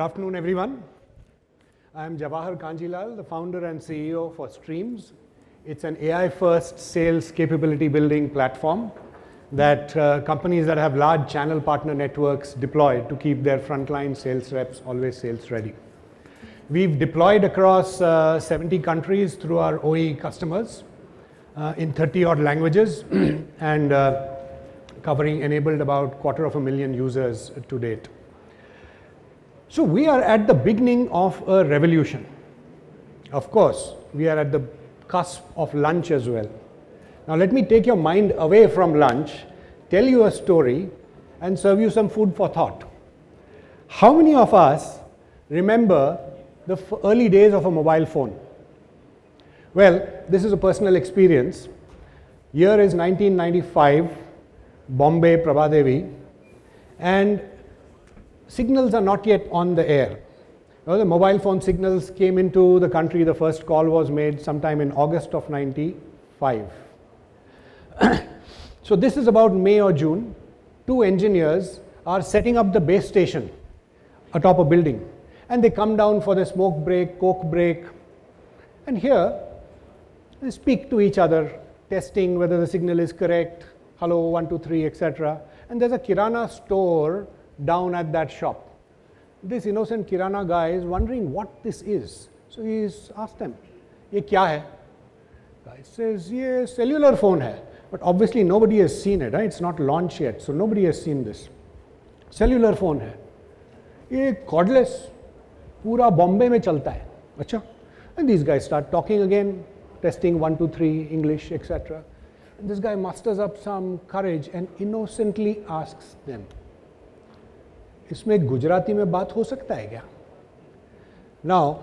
afternoon, everyone. I'm Jawahar Kanjilal, the founder and CEO for Streamz. It's an AI-first sales capability building platform that companies that have large channel partner networks deploy to keep their frontline sales reps always sales ready. We've deployed across 70 countries through our OE customers in 30-odd languages and enabled about 250,000 users to date. So we are at the beginning of a revolution. Of course, we are at the cusp of lunch as well. Now let me take your mind away from lunch, tell you a story, and serve you some food for thought. How many of us remember the early days of a mobile phone? Well, this is a personal experience. Year is 1995, Bombay, Prabhadevi, and signals are not yet on the air. Well, the mobile phone signals came into the country. The first call was made sometime in August of 95. So this is about May or June. Two engineers are setting up the base station atop a building. And they come down for the smoke break, coke break. And here, they speak to each other, testing whether the signal is correct, hello, 1, 2, 3, etc. And there's a Kirana store down at that shop. This innocent Kirana guy is wondering what this is. So he's asked them, "Ye kya hai?" Guy says, "Ye cellular phone hai." But obviously nobody has seen it, right? It's not launched yet, so nobody has seen this. Cellular phone hai. Ye cordless, pura Bombay mein chalta hai. Acha? And these guys start talking again, testing 1, 2, 3, English, etc. And this guy musters up some courage and innocently asks them, इसमें गुजराती में बात हो सकता है क्या? Now,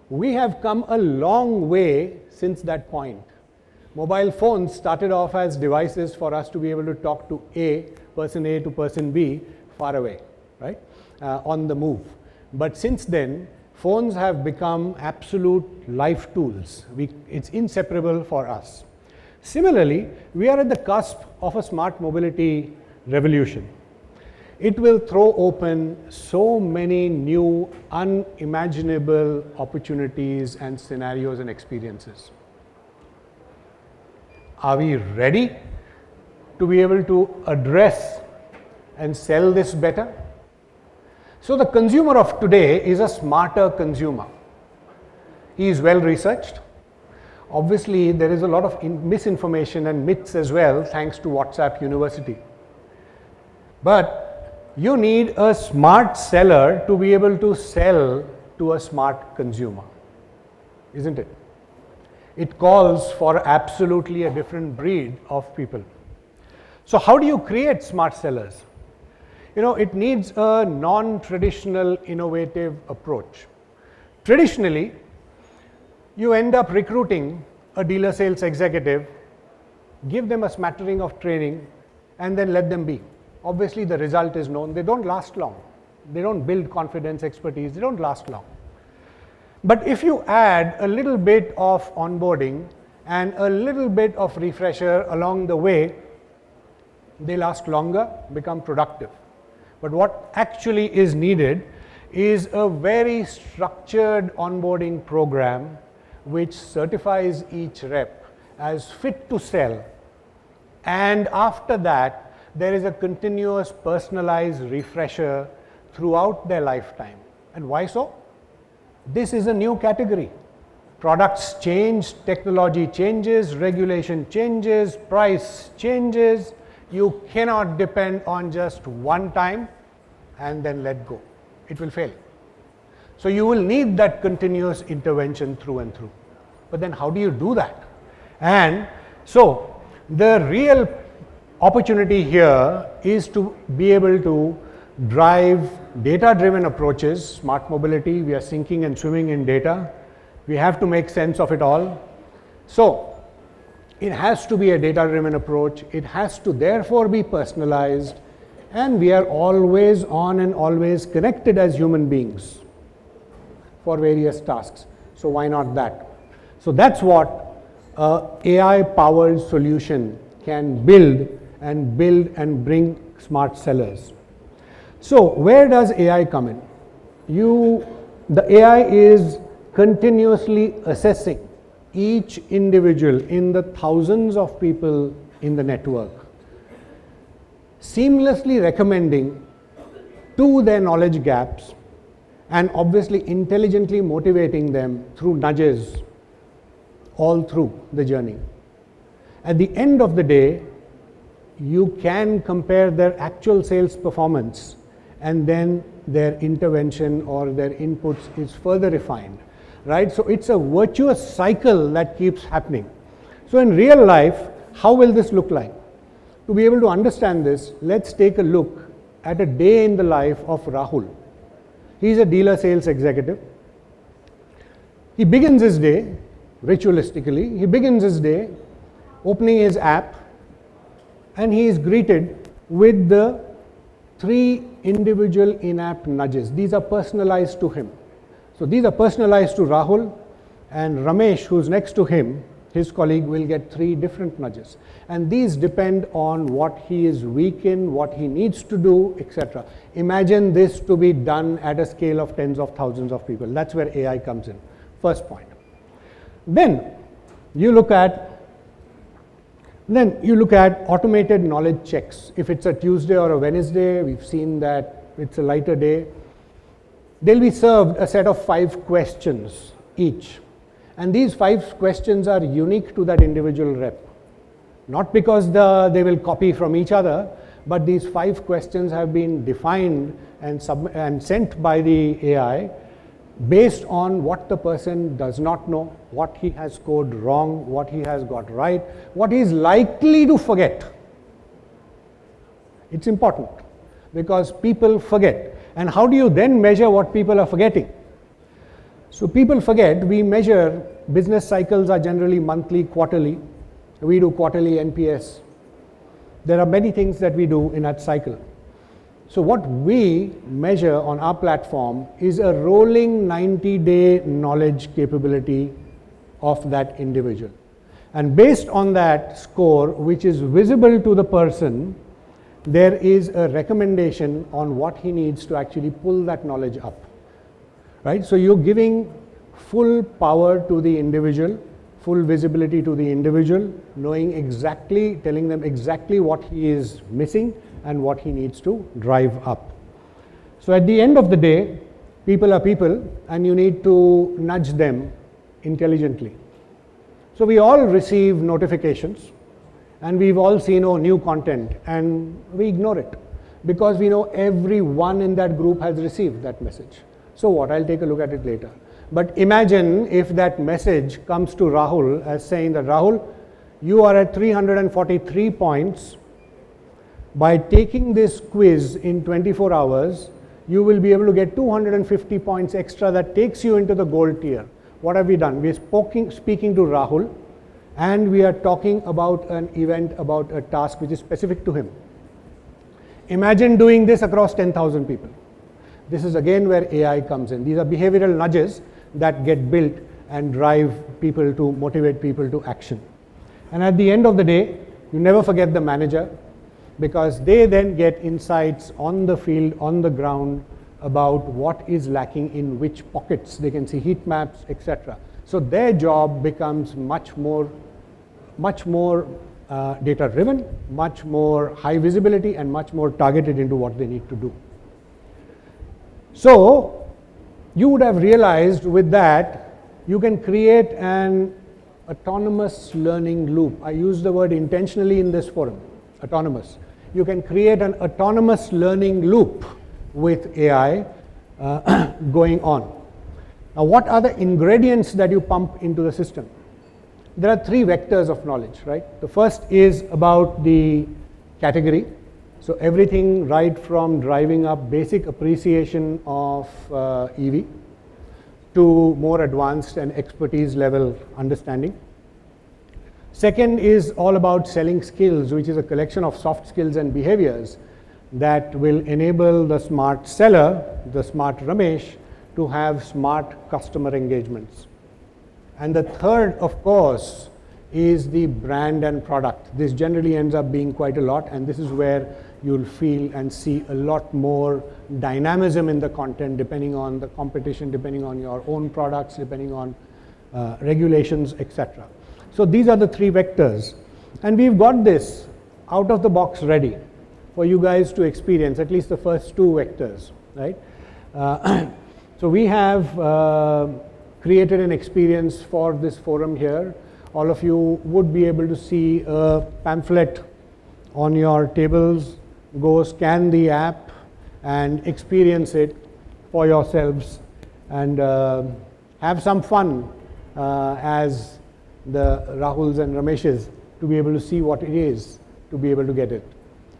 we have come a long way since that point. Mobile phones started off as devices for us to be able to talk to person A to person B far away, right? On the move. But since then, phones have become absolute life tools. It's inseparable for us. Similarly, we are at the cusp of a smart mobility revolution. It will throw open so many new, unimaginable opportunities and scenarios and experiences. Are we ready to be able to address and sell this better? So the consumer of today is a smarter consumer. He is well researched. Obviously, there is a lot of misinformation and myths as well, thanks to WhatsApp University. But you need a smart seller to be able to sell to a smart consumer, isn't it? It calls for absolutely a different breed of people. So how do you create smart sellers? You know, it needs a non-traditional, innovative approach. Traditionally, you end up recruiting a dealer sales executive, give them a smattering of training, and then let them be. Obviously, the result is known. They don't last long. They don't build confidence, expertise. They don't last long. But if you add a little bit of onboarding and a little bit of refresher along the way, they last longer, become productive. But what actually is needed is a very structured onboarding program which certifies each rep as fit to sell. And after that, there is a continuous personalized refresher throughout their lifetime. And why so? This is a new category. Products change, technology changes, regulation changes, price changes. You cannot depend on just one time and then let go. It will fail. So you will need that continuous intervention through and through. But then how do you do that? And so the real opportunity here is to be able to drive data-driven approaches, smart mobility. We are sinking and swimming in data. We have to make sense of it all. So it has to be a data-driven approach. It has to therefore be personalized. And we are always on and always connected as human beings for various tasks. So why not that? So that's what an AI-powered solution can build and bring smart sellers. So where does AI come in? the AI is continuously assessing each individual in the thousands of people in the network, seamlessly recommending to their knowledge gaps, and obviously intelligently motivating them through nudges all through the journey. At the end of the day, you can compare their actual sales performance, and then their intervention or their inputs is further refined, right? So it's a virtuous cycle that keeps happening. So in real life, how will this look like? To be able to understand this, let's take a look at a day in the life of Rahul. He's a dealer sales executive. He begins his day, ritualistically, he begins his day opening his app, and he is greeted with the 3 individual in-app nudges. These are personalized to him. So these are personalized to Rahul, and Ramesh, who's next to him, his colleague, will get 3 different nudges. And these depend on what he is weak in, what he needs to do, etc. Imagine this to be done at a scale of tens of thousands of people. That's where AI comes in. First point. Then you look at automated knowledge checks. If it's a Tuesday or a Wednesday, we've seen that it's a lighter day. They'll be served a set of 5 questions each. And these 5 questions are unique to that individual rep. Not because they will copy from each other, but these 5 questions have been defined and sent by the AI based on what the person does not know, what he has scored wrong, what he has got right, what he is likely to forget. It's important because people forget. And how do you then measure what people are forgetting? So people forget. We measure, business cycles are generally monthly, quarterly. We do quarterly NPS. There are many things that we do in that cycle. So what we measure on our platform is a rolling 90-day knowledge capability of that individual. And based on that score, which is visible to the person, there is a recommendation on what he needs to actually pull that knowledge up. Right? So you're giving full power to the individual, full visibility to the individual, knowing exactly, telling them exactly what he is missing and what he needs to drive up. So at the end of the day, people are people, and you need to nudge them intelligently. So we all receive notifications, and we've all seen, new content, and we ignore it because we know everyone in that group has received that message. So what? I'll take a look at it later. But imagine if that message comes to Rahul as saying that, Rahul, you are at 343 points. By taking this quiz in 24 hours, you will be able to get 250 points extra that takes you into the gold tier. What have we done? We are speaking to Rahul, and we are talking about an event, about a task which is specific to him. Imagine doing this across 10,000 people. This is again where AI comes in. These are behavioral nudges that get built and drive people to motivate people to action. And at the end of the day, you never forget the manager, because they then get insights on the field, on the ground, about what is lacking in which pockets. They can see heat maps, etc. So their job becomes much more data driven, much more high visibility, and much more targeted into what they need to do. So you would have realized with that, you can create an autonomous learning loop. I use the word intentionally in this forum, autonomous. You can create an autonomous learning loop with AI going on. Now, what are the ingredients that you pump into the system? There are 3 vectors of knowledge, right? The first is about the category. So everything right from driving up basic appreciation of EV to more advanced and expertise level understanding. Second is all about selling skills, which is a collection of soft skills and behaviors that will enable the smart seller, the smart Ramesh, to have smart customer engagements. And the third, of course, is the brand and product. This generally ends up being quite a lot, and this is where you'll feel and see a lot more dynamism in the content depending on the competition, depending on your own products, depending on regulations, etc. So these are the 3 vectors, and we've got this out of the box ready for you guys to experience, at least the first 2 vectors, right? So we have created an experience for this forum here. All of you would be able to see a pamphlet on your tables. Go scan the app and experience it for yourselves, and have some fun as the Rahuls and Rameshes, to be able to see what it is, to be able to get it,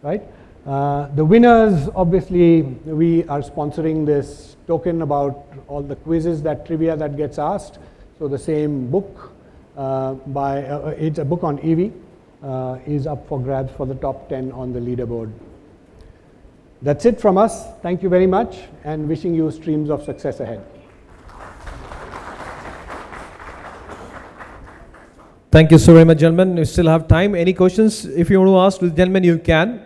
right? The winners, obviously, we are sponsoring this token about all the quizzes, that trivia that gets asked. So the same book it's a book on EV, is up for grabs for the top 10 on the leaderboard. That's it from us. Thank you very much, and wishing you streams of success ahead. Thank you so very much, gentlemen. We still have time. Any questions? If you want to ask the gentleman, you can.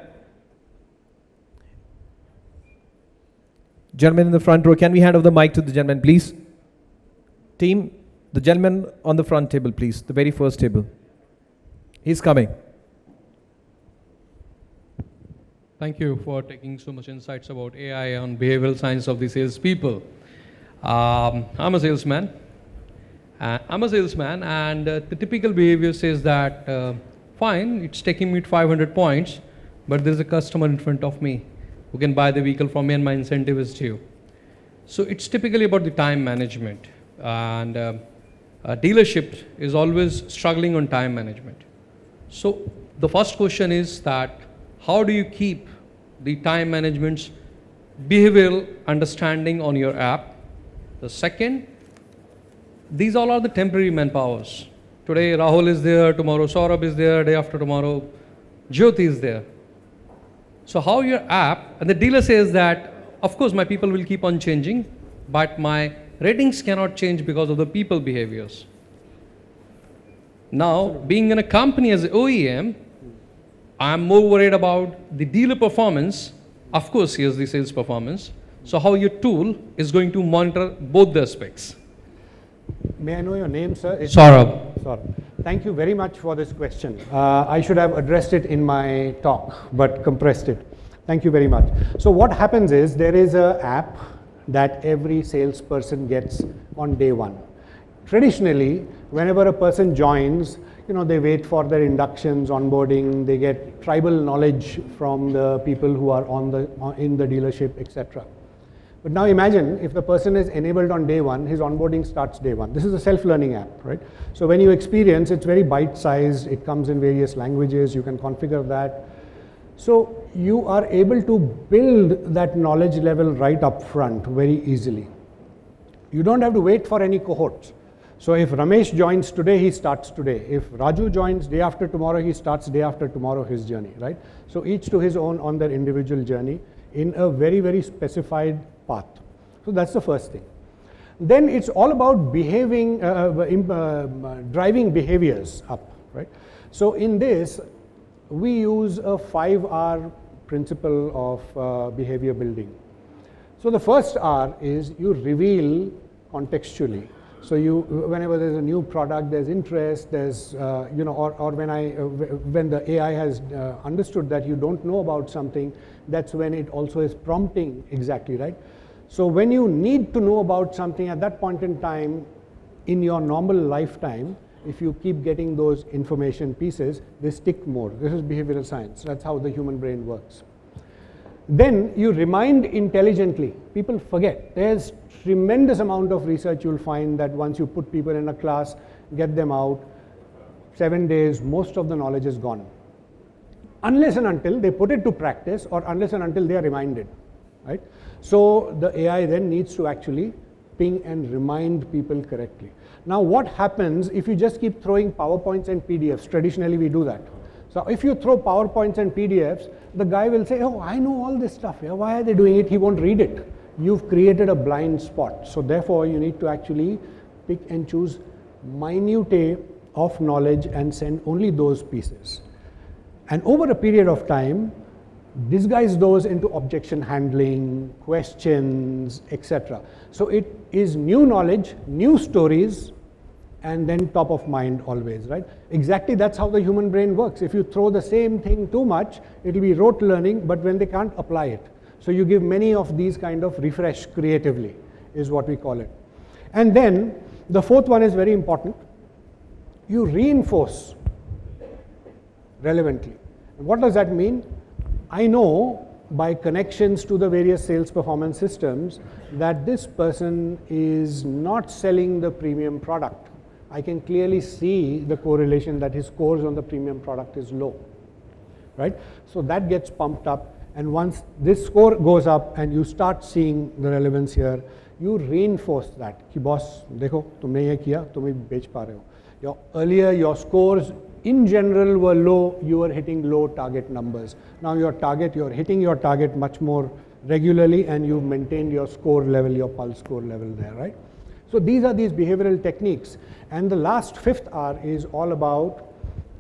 Gentleman in the front row, can we hand over the mic to the gentleman, please? Team, the gentleman on the front table, please. The very first table. He's coming. Thank you for taking so much insights about AI on behavioral science of the salespeople. I'm a salesman. And the typical behavior says that, fine, it's taking me to 500 points, but there's a customer in front of me who can buy the vehicle from me and my incentive is due. So it's typically about the time management, and a dealership is always struggling on time management. So the first question is that, how do you keep the time management's behavioral understanding on your app? The second, these all are the temporary manpowers. Today Rahul is there, tomorrow Saurabh is there, day after tomorrow Jyoti is there. So how your app, and the dealer says that, of course my people will keep on changing, but my ratings cannot change because of the people behaviors. Now, being in a company as an OEM, I'm more worried about the dealer performance. Of course, here's the sales performance. So how your tool is going to monitor both the aspects. May I know your name, sir? Saurabh. Saurabh. Thank you very much for this question. I should have addressed it in my talk, but compressed it. Thank you very much. So what happens is, there is an app that every salesperson gets on day 1. Traditionally, whenever a person joins, they wait for their inductions, onboarding, they get tribal knowledge from the people who are in the dealership, etc. But now imagine if the person is enabled on day 1, his onboarding starts day 1. This is a self-learning app, right? So when you experience, it's very bite-sized, it comes in various languages, you can configure that. So you are able to build that knowledge level right up front very easily. You don't have to wait for any cohorts. So if Ramesh joins today, he starts today. If Raju joins day after tomorrow, he starts day after tomorrow his journey, right? So each to his own on their individual journey in a very, very specified path. So that's the first thing. Then it's all about driving behaviors up, right? So in this, we use a 5R principle of behavior building. So the first R is you reveal contextually. So whenever there's a new product, there's interest, there's, or when the AI has understood that you don't know about something, that's when it also is prompting exactly, right? So when you need to know about something at that point in time, in your normal lifetime, if you keep getting those information pieces, they stick more. This is behavioral science. That's how the human brain works. Then you remind intelligently. People forget. There's tremendous amount of research you'll find that once you put people in a class, get them out, 7 days, most of the knowledge is gone. Unless and until they put it to practice, or unless and until they are reminded, right? So the AI then needs to actually ping and remind people correctly. Now what happens if you just keep throwing PowerPoints and PDFs? Traditionally we do that. So if you throw PowerPoints and PDFs, the guy will say, oh, I know all this stuff. Yeah, why are they doing it? He won't read it. You've created a blind spot. So therefore you need to actually pick and choose minutiae of knowledge and send only those pieces. And over a period of time, disguise those into objection handling, questions, etc. So it is new knowledge, new stories, and then top of mind always, right? Exactly, that's how the human brain works. If you throw the same thing too much, it will be rote learning, but when they can't apply it. So you give many of these kind of refresh creatively, is what we call it. And then the fourth one is very important. You reinforce relevantly. What does that mean? I know by connections to the various sales performance systems that this person is not selling the premium product. I can clearly see the correlation that his scores on the premium product is low, right? So that gets pumped up, and once this score goes up and you start seeing the relevance here, you reinforce that. Ki boss, dekho, tumne ye kiya, tum bhi bech pa rahe ho. Earlier your scores in general were low, you were hitting low target numbers. Now you're hitting your target much more regularly, and you've maintained your score level, your pulse score level there, right? So these are these behavioral techniques. And the last fifth R is all about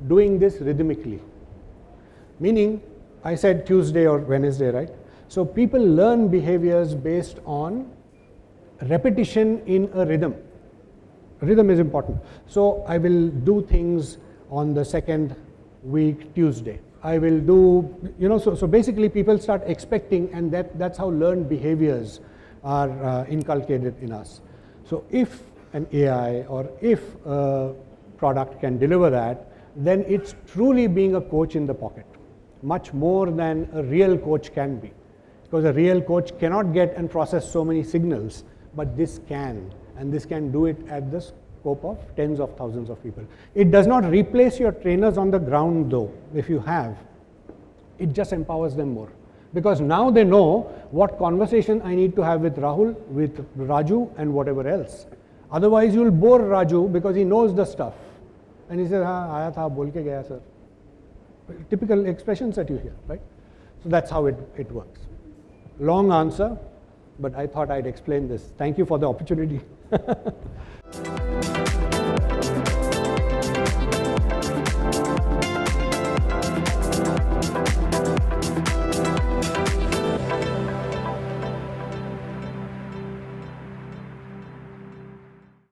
doing this rhythmically. Meaning, I said Tuesday or Wednesday, right? So people learn behaviors based on repetition in a rhythm. Rhythm is important. So I will do things on the second week Tuesday. I will do, so basically people start expecting, and that's how learned behaviors are inculcated in us. So if an AI or if a product can deliver that, then it's truly being a coach in the pocket, much more than a real coach can be. Because a real coach cannot get and process so many signals, but this can, and this can do it at the scope of tens of thousands of people. It does not replace your trainers on the ground though, if you have. It just empowers them more. Because now they know what conversation I need to have with Rahul, with Raju, and whatever else. Otherwise, you'll bore Raju because he knows the stuff. And he says, "Haan, aaya tha, bol ke gaya, sir." Typical expressions that you hear, right? So that's how it works. Long answer, but I thought I'd explain this. Thank you for the opportunity.